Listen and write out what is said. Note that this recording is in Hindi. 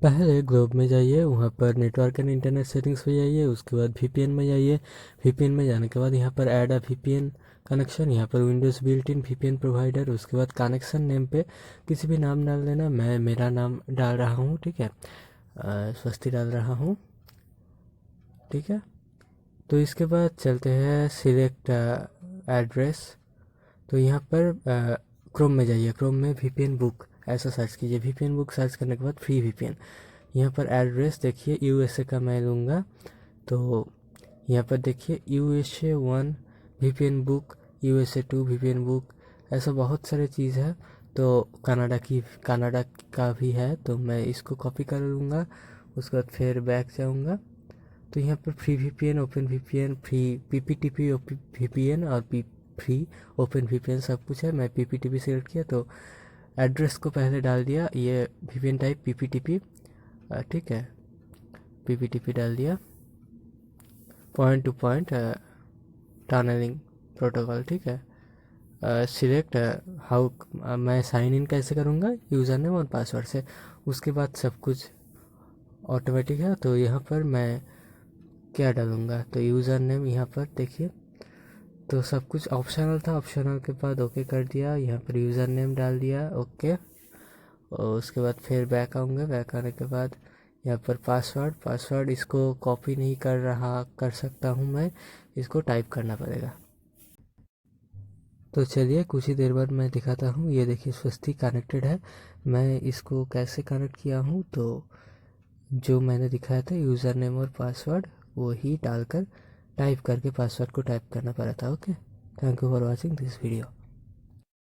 पहले ग्लोब में जाइए, वहाँ पर नेटवर्क एंड इंटरनेट सेटिंग्स पे जाइए, उसके बाद वीपीएन में जाइए। वीपीएन में जाने के बाद यहाँ पर ऐड अ वीपीएन कनेक्शन, यहाँ पर Windows built in VPN provider. उसके बाद कनेक्शन नेम पे किसी भी नाम डाल देना, मैं मेरा नाम डाल रहा हूँ, ठीक है, स्वस्ति डाल रहा हूँ, ठीक है। तो इसके बाद चलते हैं सिलेक्ट एड्रेस। तो यहाँ पर क्रोम में जाइए, क्रोम में वीपीएन बुक ऐसा सर्च कीजिए। वीपीएन बुक सर्च करने के बाद फ्री वीपीएन, यहाँ पर एड्रेस देखिए यूएसए का मैं लूँगा। तो यहाँ पर देखिए USA 1 VPN book, USA 2 VPN book, ऐसा बहुत सारे चीज़ है। तो कनाडा का भी है, तो मैं इसको कॉपी कर लूँगा। उसके बाद फिर बैक जाऊँगा। तो यहाँ पर free VPN, open VPN, free PPTP VPN और फ्री ओपन वीपीएन सब कुछ है। मैं पीपीटीपी सेलेक्ट किया, तो एड्रेस को पहले डाल दिया, ये वीपीएन टाइप पीपीटीपी, ठीक है, पीपीटीपी डाल दिया, point to point tunneling protocol, ठीक है। सिलेक्ट हाउ, मैं साइन इन कैसे करूँगा, यूज़र नेम और पासवर्ड से। उसके बाद सब कुछ ऑटोमेटिक है। तो यहाँ पर मैं क्या डालूँगा, तो यूज़र नेम यहाँ पर देखिए, तो सब कुछ ऑप्शनल था, ऑप्शनल के बाद ओके कर दिया, यहाँ पर यूज़र नेम डाल दिया, ओके। और उसके बाद फिर बैक आऊँगा। बैक आने के बाद यहाँ पर पासवर्ड इसको कॉपी नहीं कर सकता हूँ मैं, इसको टाइप करना पड़ेगा। तो चलिए कुछ ही देर बाद मैं दिखाता हूँ। ये देखिए स्वस्ति कनेक्टेड है। मैं इसको कैसे कनेक्ट किया हूँ, तो जो मैंने दिखाया था यूज़र नेम और पासवर्ड वो ही डालकर टाइप करके पासवर्ड को टाइप करना पड़ा था। Okay, thank you for watching this video.